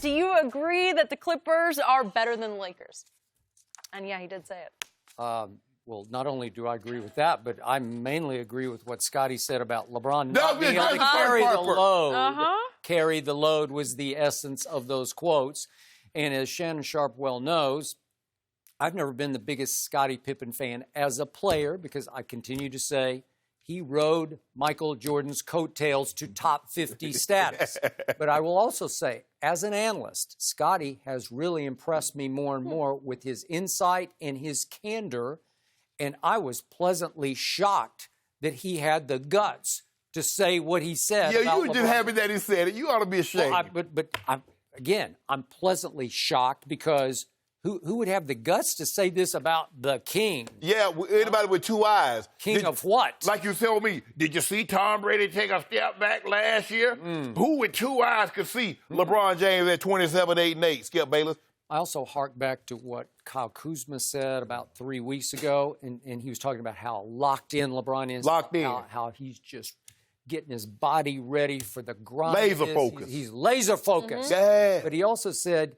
Do you agree that the Clippers are better than the Lakers? And yeah, he did say it. Well, not only do I agree with that, but I mainly agree with what Scottie said about LeBron not being able to carry the load. Carry the load was the essence of those quotes. And as Shannon Sharpe well knows, I've never been the biggest Scottie Pippen fan as a player because I continue to say he rode Michael Jordan's coattails to top 50 status. But I will also say, as an analyst, Scottie has really impressed me more and more with his insight and his candor. And I was pleasantly shocked that he had the guts to say what he said. Yeah, you were just happy that he said it. You ought to be ashamed. Well, but I'm pleasantly shocked because who would have the guts to say this about the king? Yeah, anybody with two eyes. King of what? Like you told me, did you see Tom Brady take a step back last year? Who with two eyes could see LeBron James at 27, 8, and 8? Skip Bayless. I also hark back to what Kyle Kuzma said about 3 weeks ago, and he was talking about how locked in LeBron is. Locked in. How he's just getting his body ready for the grind. Laser focused. He's laser focused. Yeah. But he also said,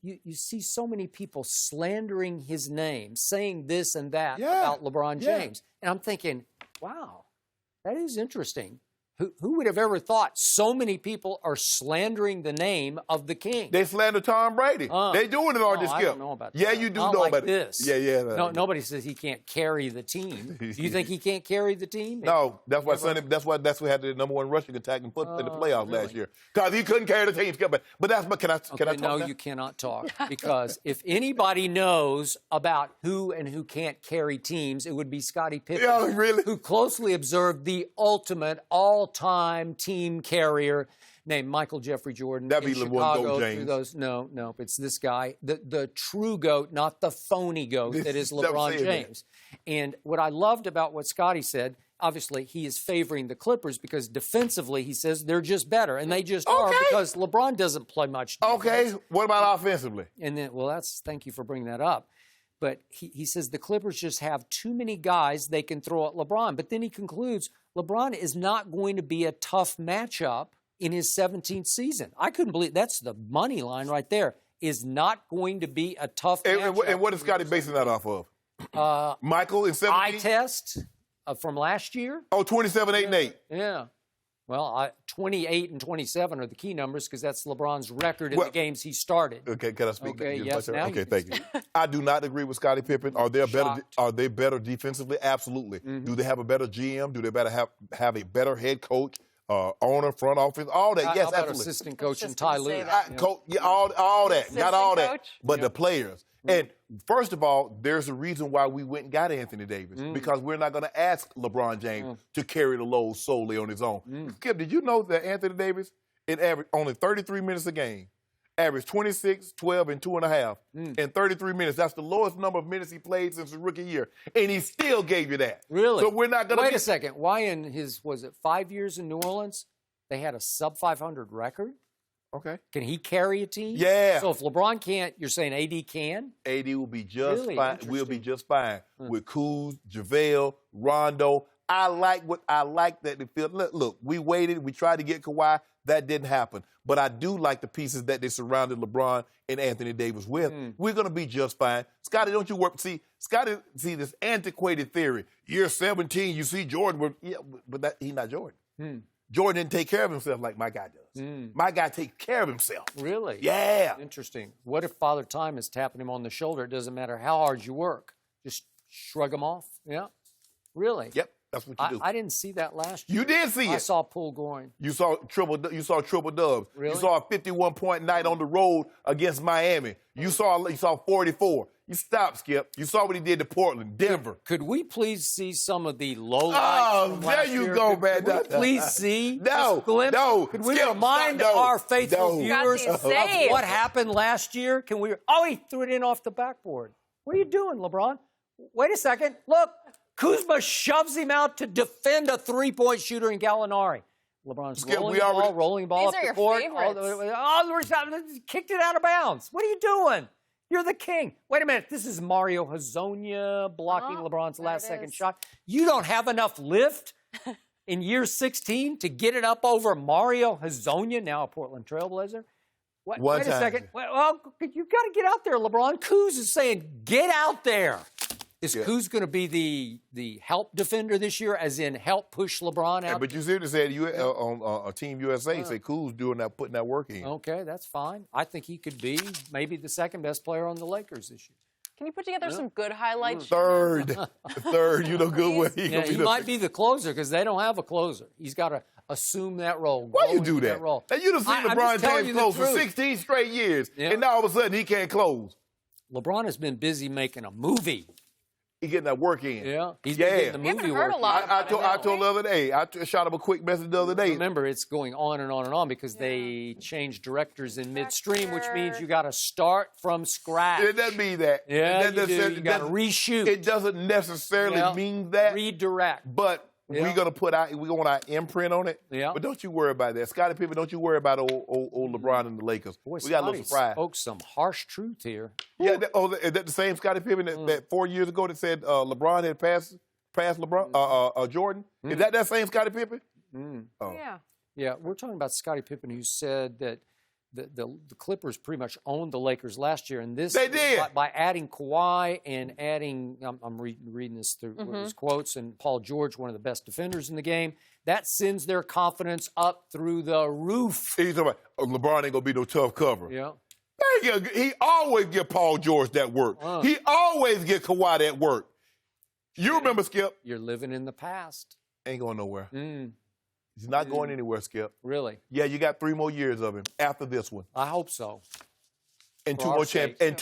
you see so many people slandering his name, saying this and that about LeBron James. And I'm thinking, wow, that is interesting. Who would have ever thought so many people are slandering the name of the king? They slander Tom Brady. They doing it on this I Skip. don't know about that. Yeah, you do Not know like about this. it. Yeah. No, nobody says he can't carry the team. Do you think he can't carry the team? No, that's why that's what had the number one rushing attack in the playoffs last year. Because he couldn't carry the team. Skip. But that's can I talk? No, you cannot talk because if anybody knows about who and who can't carry teams, it would be Scottie Pippen. Yeah, really? Who closely observed the ultimate all-time team carrier named Michael Jeffrey Jordan. That'd be LeBron GOAT James. No, it's this guy, the true GOAT, not the phony GOAT that is LeBron James. And what I loved about what Scottie said, obviously he is favoring the Clippers because defensively he says they're just better, and they just are because LeBron doesn't play much defense. Okay, what about offensively? And then, thank you for bringing that up. But he says the Clippers just have too many guys they can throw at LeBron. But then he concludes LeBron is not going to be a tough matchup in his 17th season. I couldn't believe that's the money line right there. Is not going to be a tough matchup. And what is Scottie basing that off of? Michael in 17? Eye test from last year. Oh, 27, 8, and 8. Yeah. Well, 28 and 27 are the key numbers because that's LeBron's record in the games he started. Okay, can I speak? Okay, yes. Now okay, thank you. I do not agree with Scottie Pippen. Are they better defensively? Absolutely. Do they have a better GM? Do they better have a better head coach, owner, front office? All that. Yes, absolutely. Assistant coach and Ty Lue. All that. Got all that. Coach? But the players. And first of all, there's a reason why we went and got Anthony Davis, because we're not going to ask LeBron James to carry the load solely on his own. Skip, did you know that Anthony Davis, in average only 33 minutes a game, averaged 26, 12, and 2.5 in 33 minutes? That's the lowest number of minutes he played since his rookie year, and he still gave you that. Really? So we're not going to wait a second. Why in his 5 years in New Orleans, they had a sub 500 record? Okay. Can he carry a team? Yeah. So if LeBron can't, you're saying AD can? AD will be just fine. We'll be just fine with Kuz, JaVale, Rondo. I like that they feel. Look, we waited. We tried to get Kawhi. That didn't happen. But I do like the pieces that they surrounded LeBron and Anthony Davis with. We're going to be just fine. Scottie, don't you work? See, Scottie, this antiquated theory. Year 17, you see Jordan. But he's not Jordan. Jordan didn't take care of himself like my guy does. My guy takes care of himself. Really? Yeah. Interesting. What if Father Time is tapping him on the shoulder? It doesn't matter how hard you work. Just shrug him off. Yeah. Really? Yep. That's what you do. I didn't see that last year. You did see it. I saw Poole going. You saw triple dubs. Really? You saw a 51-point night on the road against Miami. You saw 44. You stopped, Skip. You saw what he did to Portland, Denver. Could we please see some of the low lights? Oh, there you go, man. Could we please see? No. Could we remind our faithful viewers of what happened last year? He threw it in off the backboard. What are you doing, LeBron? Wait a second. Look, Kuzma shoves him out to defend a three-point shooter in Gallinari. LeBron's rolling ball up the court. Kicked it out of bounds. What are you doing? You're the king. Wait a minute. This is Mario Hezonja blocking LeBron's last-second shot. You don't have enough lift in year 16 to get it up over Mario Hezonja, now a Portland Trailblazer? Wait a second. Well, you got to get out there, LeBron. Kuz is saying, get out there. Is Kuz going to be the help defender this year, as in help push LeBron out? But you see what they said on Team USA, say Kuz putting that work in. Okay, that's fine. I think he could be maybe the second best player on the Lakers this year. Can you put together some good highlights? Third, you know, good way. He might be the closer because they don't have a closer. He's got to assume that role. Why you do that? Role. And you done seen LeBron James close for 16 straight years, and now all of a sudden he can't close. LeBron has been busy making a movie. He's getting that work in. Yeah, he's been getting the movie work. I told the other day. I shot him a quick message the other day. Remember, it's going on and on and on because they changed directors in midstream, which means you got to start from scratch. It doesn't mean that. Yeah, you got to reshoot. It doesn't necessarily mean that. Redirect. But we're gonna put our imprint on it. Yeah. But don't you worry about that, Scottie Pippen. Don't you worry about old LeBron and the Lakers. Boy, we got a little surprise. Spoke some harsh truth here. Yeah. Is that the same Scottie Pippen that 4 years ago that said LeBron had passed LeBron Jordan? Is that same Scottie Pippen? Oh. Yeah. We're talking about Scottie Pippen, who said that the Clippers pretty much owned the Lakers last year, and this they did by adding Kawhi and adding. I'm reading this through his quotes, and Paul George, one of the best defenders in the game. That sends their confidence up through the roof. He's talking about LeBron ain't gonna be no tough cover. Yeah. He always give Paul George that work. He always get Kawhi that work. You remember, Skip? You're living in the past. Ain't going nowhere. He's not going anywhere, Skip. Really? Yeah, you got 3 more years of him after this one. I hope so. And two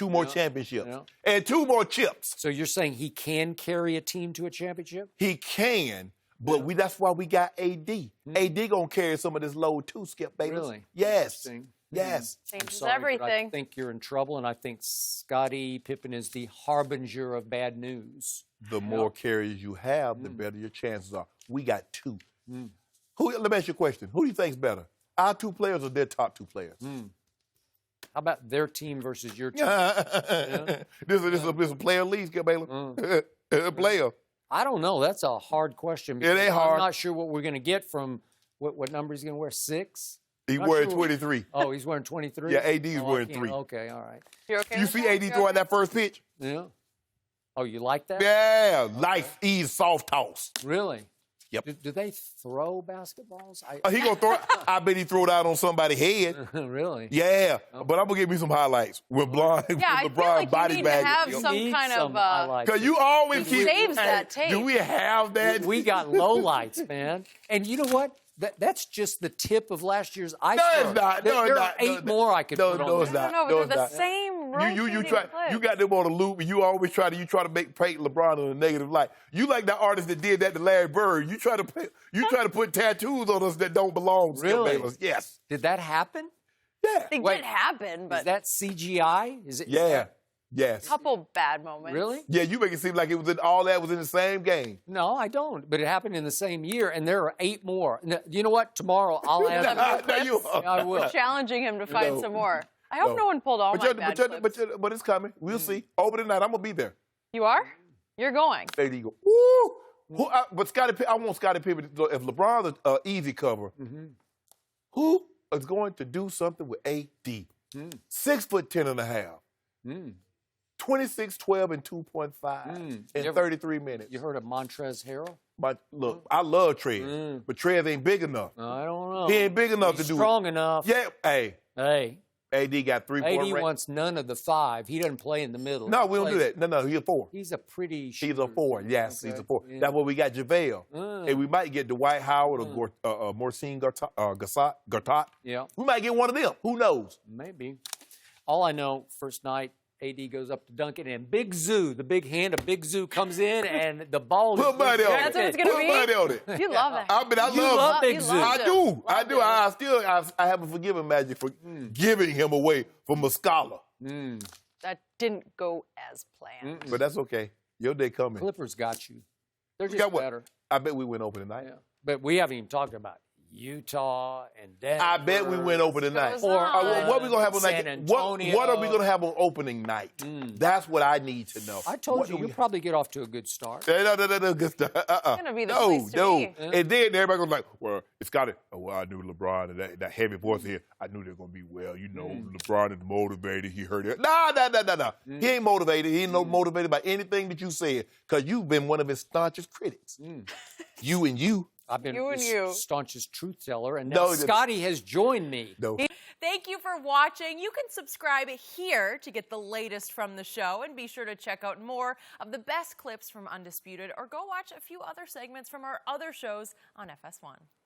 more championships. Yeah. And 2 more chips. So you're saying he can carry a team to a championship? He can, but that's why we got AD. AD gonna carry some of this load too, Skip, baby. Really? Yes. Yes. Changes everything. I think you're in trouble, and I think Scottie Pippen is the harbinger of bad news. The more carries you have, the better your chances are. We got 2. Let me ask you a question. Who do you think's better? Our 2 players or their top 2 players? How about their team versus your team? This is a player league, Skip Baylor. A player. I don't know. That's a hard question. It ain't hard. I'm not sure what we're going to get from what number he's going to wear. 6? He's wearing 23. Oh, he's wearing 23? Yeah, AD's wearing 3. Okay, all right. You're okay You see AD throw out that first pitch? Yeah. Oh, you like that? Yeah, nice, easy, soft toss. Really? Yep. Do they throw basketballs? He gonna throw it. I bet he throw it out on somebody's head. Really? Yeah. Okay. But I'm gonna give me some highlights when LeBron I feel like body you need bag. to have some kind of because you always keep saves that tape. Do we have that? We got lowlights, man. And you know what? That's just the tip of last year's iceberg. No, it's not. There are 8 more I could put on. No, it's not. No, but they're the same you got them on the loop, and you always try to make paint LeBron in a negative light. You like that artist that did that to Larry Bird. You try to put tattoos on us that don't belong. Really? Yes. Did that happen? Yeah. It did happen, but is that CGI? Is it? Yeah. Yes. A couple bad moments. Really? Yeah, you make it seem like all that was in the same game. No, I don't. But it happened in the same year, and there are 8 more. You know what? Tomorrow I'll ask. I will. Challenging him to find some more. I hope no one pulled all my bad clips. But it's coming. We'll see. Over the night, I'm gonna be there. You are? You're going. There you go. Woo! But I want Scottie Pippen. If LeBron's an easy cover, who is going to do something with AD? 6'10.5". 26, 12, and 2.5 in 33 minutes. You heard of Montrezl Harrell? Look, I love Trez, but Trez ain't big enough. I don't know. He ain't big enough to do it. Strong enough. Yeah, hey. AD got 3-point range. AD wants none of the 5. He doesn't play in the middle. No, we don't do that. No, he's a 4. He's a pretty He's a 4, yes, okay. he's a 4. Yeah. That's where we got JaVale. And we might get Dwight Howard or Morcine Gartot. Yeah. We might get one of them. Who knows? Maybe. All I know, first night, AD goes up to dunk it, and Big Zoo, the big hand of Big Zoo comes in, and the ball Put money on it. That's what it's going to be? Put money on it. You love that. I love Big Zoo. I do. I haven't forgiven Magic for giving him away for Muscala. That didn't go as planned. But that's okay. Your day coming. Clippers got you. They're just better. I bet we went over tonight. Yeah. But we haven't even talked about Utah and Denver. I bet we went over tonight. Or what are we gonna have on San night? What are we gonna have on opening night? That's what I need to know. I told you, you'll probably get off to a good start. No, good stuff. Gonna be the place to be. And then everybody goes like, well, it's got it. Oh, well, I knew LeBron and that heavy voice here. I knew they were gonna be well. You know, LeBron is motivated. He heard it. No. He ain't motivated. He ain't no motivated by anything that you said because you've been one of his staunchest critics. You and you. I've been You and his you. staunchest truth teller, and now Scottie has joined me. No. Thank you for watching. You can subscribe here to get the latest from the show, and be sure to check out more of the best clips from Undisputed, or go watch a few other segments from our other shows on FS1.